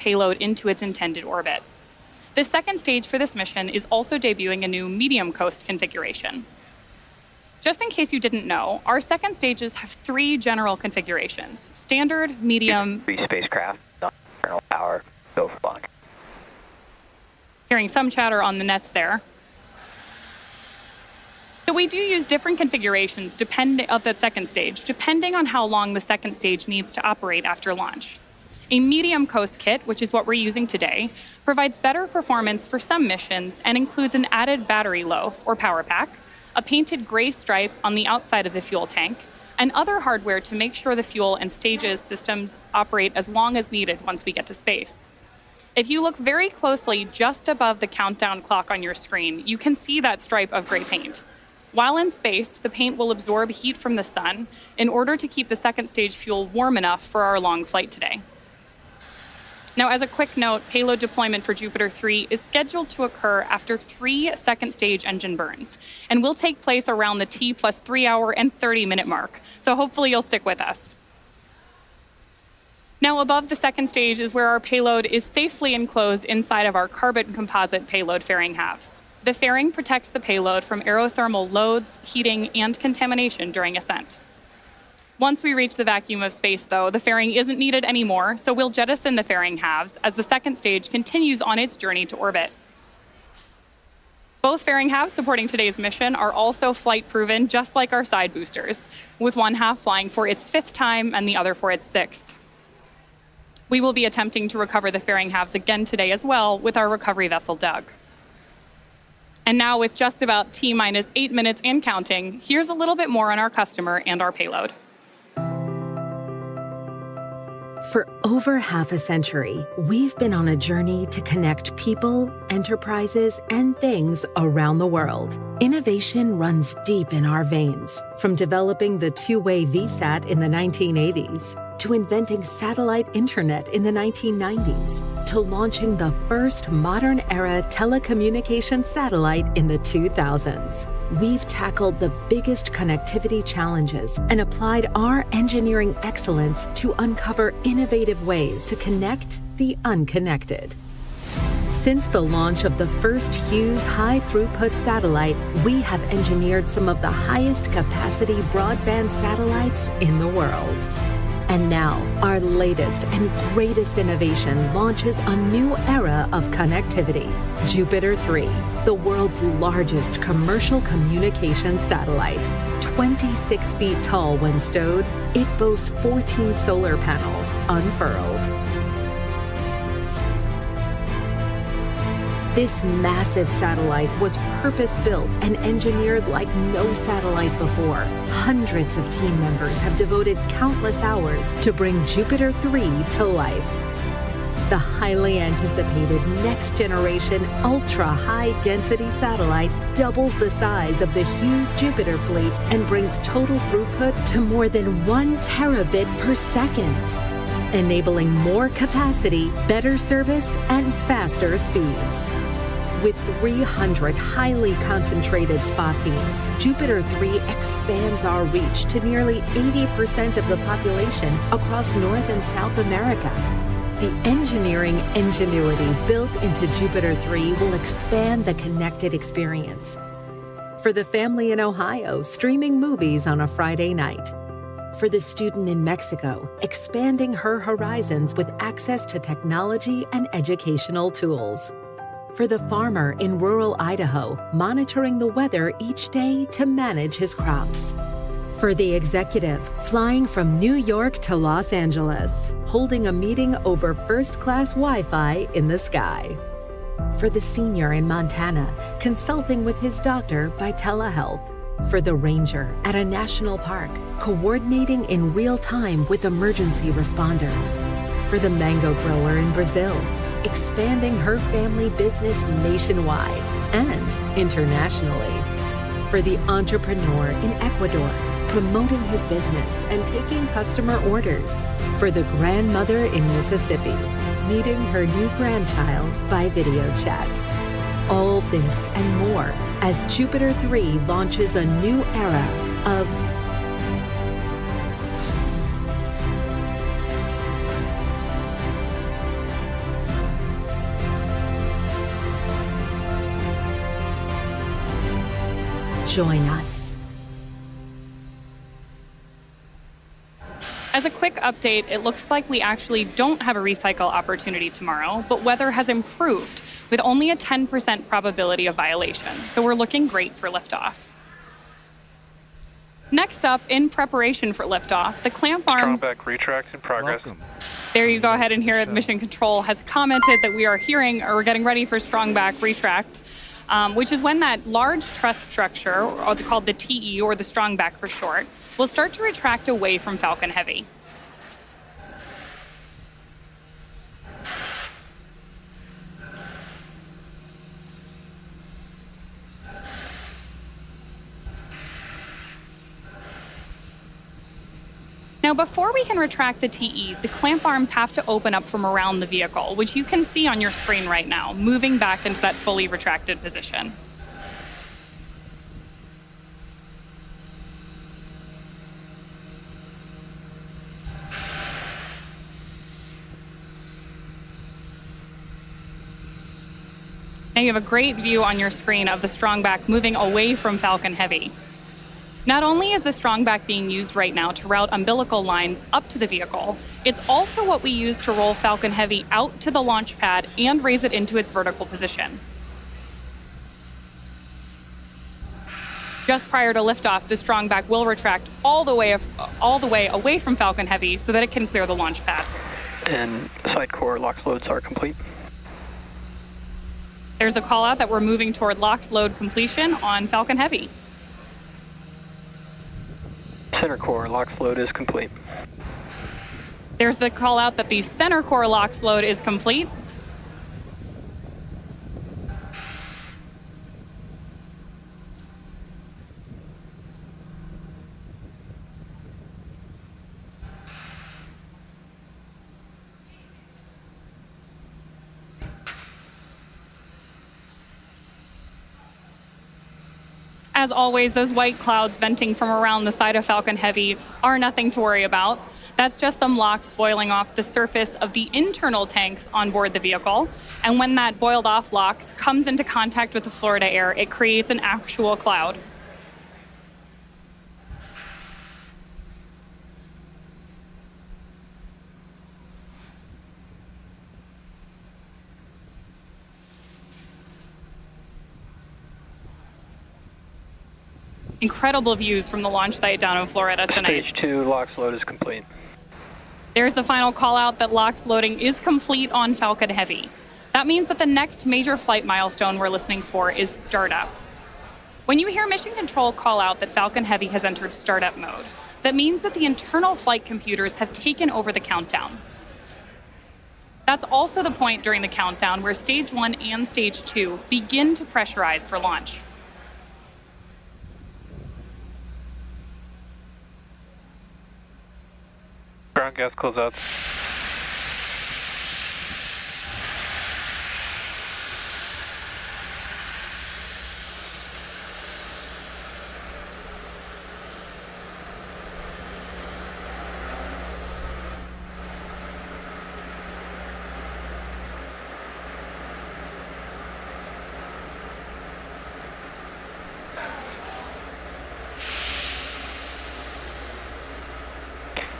payload into its intended orbit. The second stage for this mission is also debuting a new medium coast configuration. Just in case you didn't know, our second stages have 3 general configurations: standard, medium... 3 spacecraft, internal power, go for launch. Hearing some chatter on the nets there. So we do use different configurations of that second stage, depending on how long the second stage needs to operate after launch. A medium coast kit, which is what we're using today, provides better performance for some missions and includes an added battery loaf or power pack, a painted gray stripe on the outside of the fuel tank, and other hardware to make sure the fuel and stages systems operate as long as needed once we get to space. If you look very closely just above the countdown clock on your screen, you can see that stripe of gray paint. While in space, the paint will absorb heat from the sun in order to keep the second stage fuel warm enough for our long flight today. Now, as a quick note, payload deployment for Jupiter 3 is scheduled to occur after 3 second stage engine burns and will take place around the T plus 3 hour and 30-minute mark. So hopefully you'll stick with us. Now, above the second stage is where our payload is safely enclosed inside of our carbon composite payload fairing halves. The fairing protects the payload from aerothermal loads, heating, and contamination during ascent. Once we reach the vacuum of space, though, the fairing isn't needed anymore, so we'll jettison the fairing halves as the second stage continues on its journey to orbit. Both fairing halves supporting today's mission are also flight-proven, just like our side boosters, with one half flying for its 5th time and the other for its 6th. We will be attempting to recover the fairing halves again today as well with our recovery vessel, Doug. And now, with just about T-minus 8 minutes and counting, here's a little bit more on our customer and our payload. For over half a century, we've been on a journey to connect people, enterprises, and things around the world. Innovation runs deep in our veins, from developing the two-way VSAT in the 1980s, to inventing satellite internet in the 1990s, to launching the first modern-era telecommunications satellite in the 2000s. We've tackled the biggest connectivity challenges and applied our engineering excellence to uncover innovative ways to connect the unconnected. Since the launch of the first Hughes high-throughput satellite, we have engineered some of the highest capacity broadband satellites in the world. And now, our latest and greatest innovation launches a new era of connectivity. Jupiter 3, the world's largest commercial communications satellite. 26 feet tall when stowed, it boasts 14 solar panels unfurled. This massive satellite was purpose-built and engineered like no satellite before. Hundreds of team members have devoted countless hours to bring Jupiter 3 to life. The highly anticipated next-generation ultra-high-density satellite doubles the size of the Hughes Jupiter fleet and brings total throughput to more than 1 terabit per second, enabling more capacity, better service, and faster speeds. With 300 highly concentrated spot beams, Jupiter 3 expands our reach to nearly 80% of the population across North and South America. The engineering ingenuity built into Jupiter 3 will expand the connected experience. For the family in Ohio streaming movies on a Friday night. For the student in Mexico, expanding her horizons with access to technology and educational tools. For the farmer in rural Idaho, monitoring the weather each day to manage his crops. For the executive, flying from New York to Los Angeles, holding a meeting over first-class Wi-Fi in the sky. For the senior in Montana, consulting with his doctor by telehealth. For the ranger at a national park, coordinating in real time with emergency responders. For the mango grower in Brazil, expanding her family business nationwide and internationally. For the entrepreneur in Ecuador, promoting his business and taking customer orders. For the grandmother in Mississippi, meeting her new grandchild by video chat. All this and more as Jupiter 3 launches a new era of Join us. As a quick update, it looks like we actually don't have a recycle opportunity tomorrow, but weather has improved with only a 10% probability of violation. So we're looking great for liftoff. Next up, in preparation for liftoff, the clamp arms... Strongback retract in progress. Welcome. There you go ahead and hear it. Mission Control has commented that we are hearing, or we're getting ready for strongback retract, which is when that large truss structure, or called the TE, or the strongback for short, will start to retract away from Falcon Heavy. Now, before we can retract the TE, the clamp arms have to open up from around the vehicle, which you can see on your screen right now, moving back into that fully retracted position. Now you have a great view on your screen of the strongback moving away from Falcon Heavy. Not only is the strongback being used right now to route umbilical lines up to the vehicle, it's also what we use to roll Falcon Heavy out to the launch pad and raise it into its vertical position. Just prior to liftoff, the strongback will retract all the way away from Falcon Heavy so that it can clear the launch pad. And side core LOX loads are complete. There's the call out that we're moving toward LOX load completion on Falcon Heavy. Center core LOX load is complete. There's the call out that the center core LOX load is complete. As always, those white clouds venting from around the side of Falcon Heavy are nothing to worry about. That's just some LOX boiling off the surface of the internal tanks on board the vehicle. And when that boiled off LOX comes into contact with the Florida air, it creates an actual cloud. Incredible views from the launch site down in Florida tonight. Stage 2 LOX load is complete. There's the final call out that LOX loading is complete on Falcon Heavy. That means that the next major flight milestone we're listening for is startup. When you hear Mission Control call out that Falcon Heavy has entered startup mode, that means that the internal flight computers have taken over the countdown. That's also the point during the countdown where Stage 1 and Stage 2 begin to pressurize for launch. Ground gas closeouts.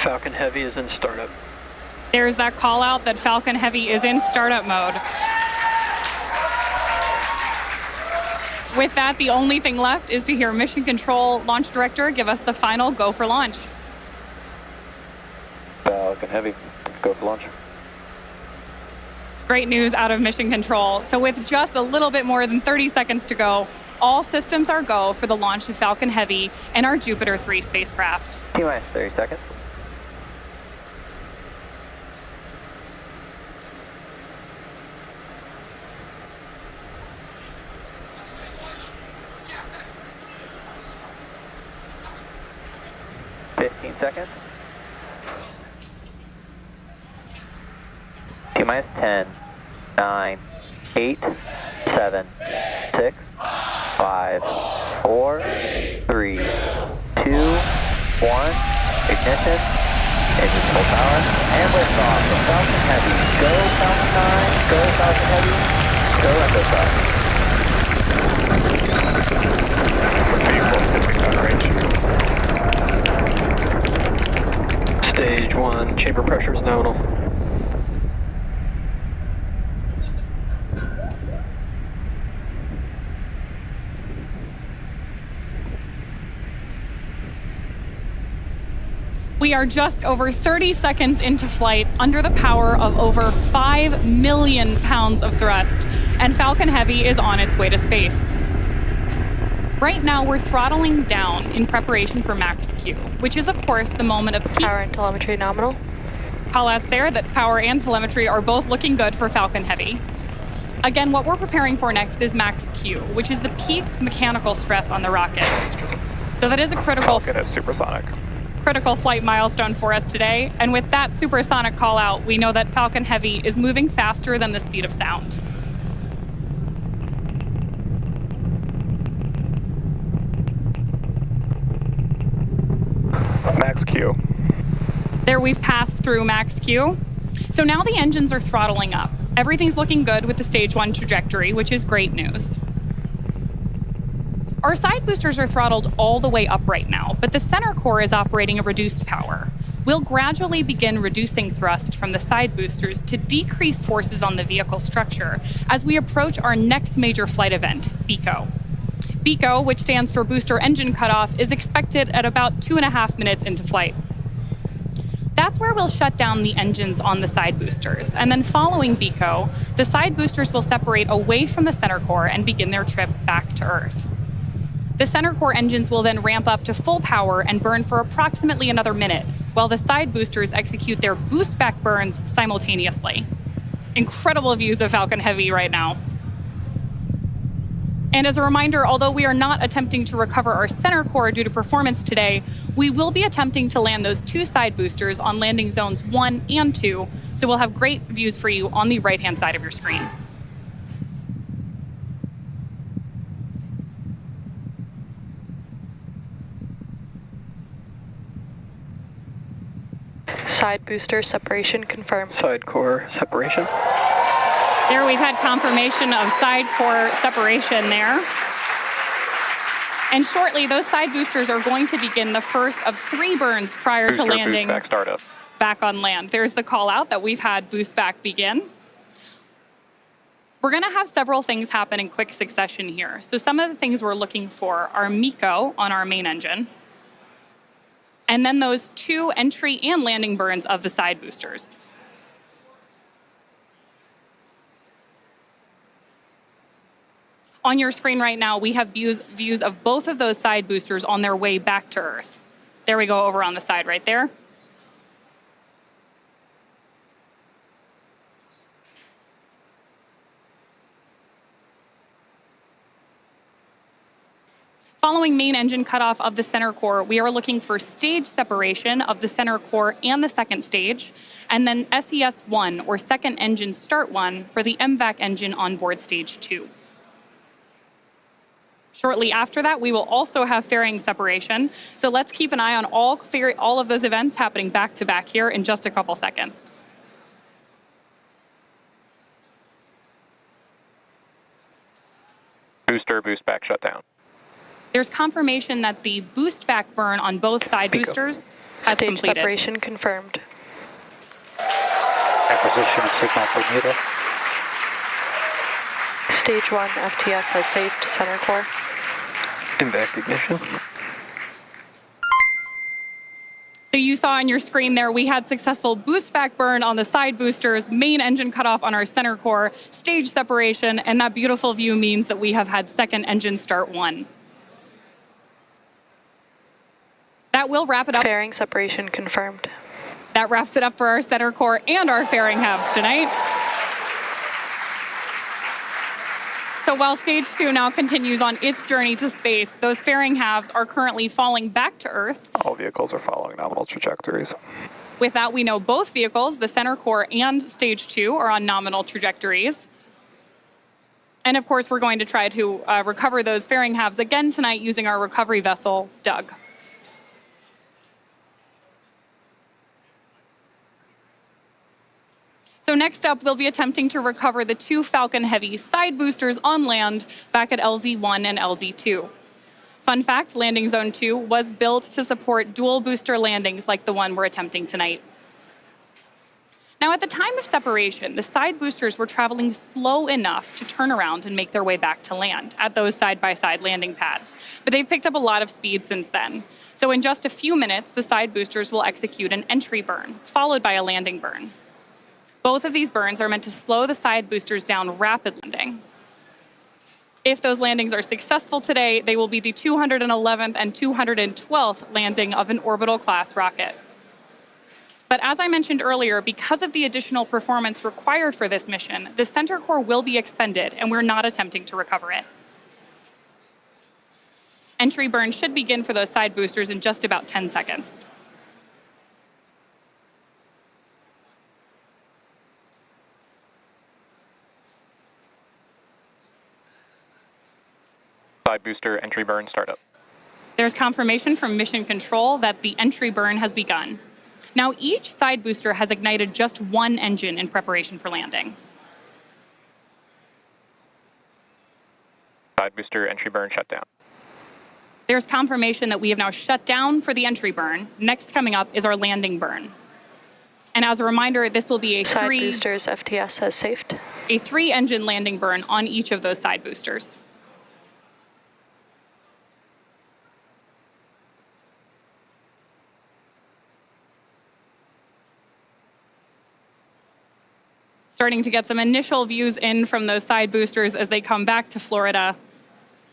Falcon Heavy is in startup. There's that call out that Falcon Heavy is in startup mode. With that, the only thing left is to hear Mission Control Launch Director give us the final go for launch. Falcon Heavy, go for launch. Great news out of Mission Control. So with just a little bit more than 30 seconds to go, all systems are go for the launch of Falcon Heavy and our Jupiter 3 spacecraft. T-minus 30 seconds. Seconds. T-minus 10, 9, 8, 7, 6, 5, 4, 3, 2, 1. Ignition. Engine full power. And liftoff from Falcon Heavy. Go Falcon 9. Go Falcon Heavy. Go Echo 5. 1, chamber pressure is nominal. We are just over 30 seconds into flight under the power of over 5 million pounds of thrust, and Falcon Heavy is on its way to space. Right now, we're throttling down in preparation for max Q, which is, of course, the moment of peak. Power and telemetry nominal. Callouts there that power and telemetry are both looking good for Falcon Heavy. Again, what we're preparing for next is max Q, which is the peak mechanical stress on the rocket. So that is a critical flight milestone for us today. And with that supersonic call out, we know that Falcon Heavy is moving faster than the speed of sound. Max Q. There, we've passed through max Q. So now the engines are throttling up. Everything's looking good with the stage 1 trajectory, which is great news. Our side boosters are throttled all the way up right now, but the center core is operating at reduced power. We'll gradually begin reducing thrust from the side boosters to decrease forces on the vehicle structure as we approach our next major flight event, BECO. BECO, which stands for Booster Engine Cutoff, is expected at about 2.5 minutes into flight. That's where we'll shut down the engines on the side boosters. And then following BECO, the side boosters will separate away from the center core and begin their trip back to Earth. The center core engines will then ramp up to full power and burn for approximately another minute, while the side boosters execute their boost back burns simultaneously. Incredible views of Falcon Heavy right now. And as a reminder, although we are not attempting to recover our center core due to performance today, we will be attempting to land those 2 side boosters on landing zones 1 and 2, so we'll have great views for you on the right-hand side of your screen. Side booster separation confirmed. Side core separation. There, we've had confirmation of side core separation there. And shortly, those side boosters are going to begin the first of 3 burns prior to landing boost back startup. Back on land. There's the call out that we've had boost back begin. We're going to have several things happen in quick succession here. So some of the things we're looking for are MECO on our main engine, and then those 2 entry and landing burns of the side boosters. On your screen right now, we have views of both of those side boosters on their way back to Earth. There we go, over on the side right there. Following main engine cutoff of the center core, we are looking for stage separation of the center core and the second stage, and then SES-1, or second engine start 1, for the MVAC engine on board stage 2. Shortly after that, we will also have fairing separation. So let's keep an eye on all of those events happening back to back here in just a couple seconds. Booster boost back shutdown. There's confirmation that the boost back burn on both side boosters has Stage completed. separation confirmed. Acquisition of signal for Muta. Stage 1 FTS has saved center core. MVAC ignition. So you saw on your screen there, we had successful boost back burn on the side boosters, main engine cutoff on our center core, stage separation, and that beautiful view means that we have had second engine start 1. That will wrap it up. Fairing separation confirmed. That wraps it up for our center core and our fairing halves tonight. So while stage 2 now continues on its journey to space, those fairing halves are currently falling back to Earth. All vehicles are following nominal trajectories. With that, we know both vehicles, the center core and stage 2, are on nominal trajectories. And of course, we're going to try to recover those fairing halves again tonight using our recovery vessel, Doug. So next up, we'll be attempting to recover the 2 Falcon Heavy side boosters on land back at LZ-1 and LZ-2. Fun fact, Landing Zone 2 was built to support dual booster landings like the one we're attempting tonight. Now, at the time of separation, the side boosters were traveling slow enough to turn around and make their way back to land at those side-by-side landing pads. But they've picked up a lot of speed since then. So in just a few minutes, the side boosters will execute an entry burn, followed by a landing burn. Both of these burns are meant to slow the side boosters down rapidly. If those landings are successful today, they will be the 211th and 212th landing of an orbital class rocket. But as I mentioned earlier, because of the additional performance required for this mission, the center core will be expended, and we're not attempting to recover it. Entry burn should begin for those side boosters in just about 10 seconds. Side booster entry burn startup. There's confirmation from mission control that the entry burn has begun. Now, each side booster has ignited just one engine in preparation for landing. Side booster entry burn shutdown. There's confirmation that we have now shut down for the entry burn. Next coming up is our landing burn. And as a reminder, this will be a Side boosters FTS has safed. a 3-engine landing burn on each of those side boosters. Starting to get some initial views in from those side boosters as they come back to Florida,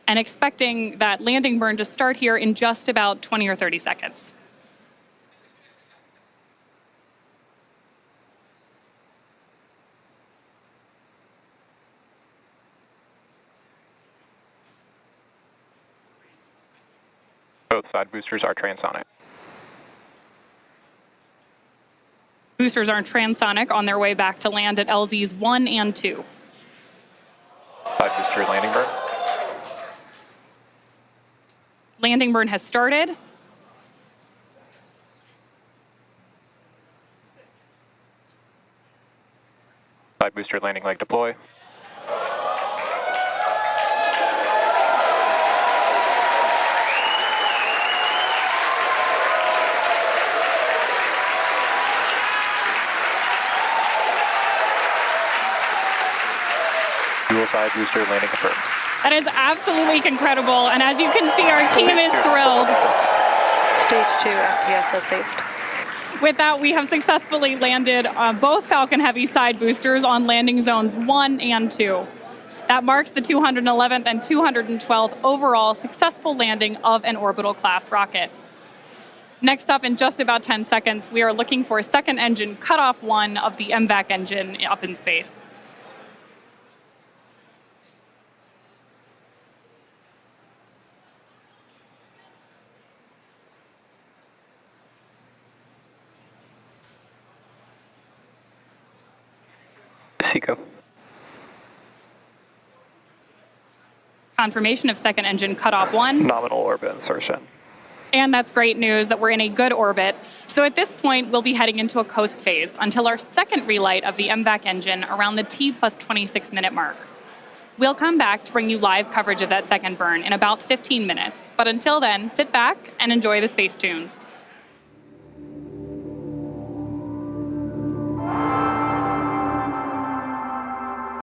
and expecting that landing burn to start here in just about 20 or 30 seconds. Both side boosters are transonic. Boosters are transonic on their way back to land at LZs 1 and 2. Side booster landing burn. Landing burn has started. Side booster landing leg deploy. Dual side booster landing confirmed. That is absolutely incredible, and as you can see, our team is thrilled. Stage 2 FTS has safed. With that, we have successfully landed both Falcon Heavy side boosters on landing zones 1 and 2. That marks the 211th and 212th overall successful landing of an orbital class rocket. Next up, in just about 10 seconds, we are looking for second engine cutoff 1 of the MVAC engine up in space. Seco. Confirmation of second engine cutoff 1. Nominal orbit insertion. And that's great news that we're in a good orbit. So at this point, we'll be heading into a coast phase until our second relight of the MVAC engine around the T+26 minute mark. We'll come back to bring you live coverage of that second burn in about 15 minutes. But until then, sit back and enjoy the space tunes.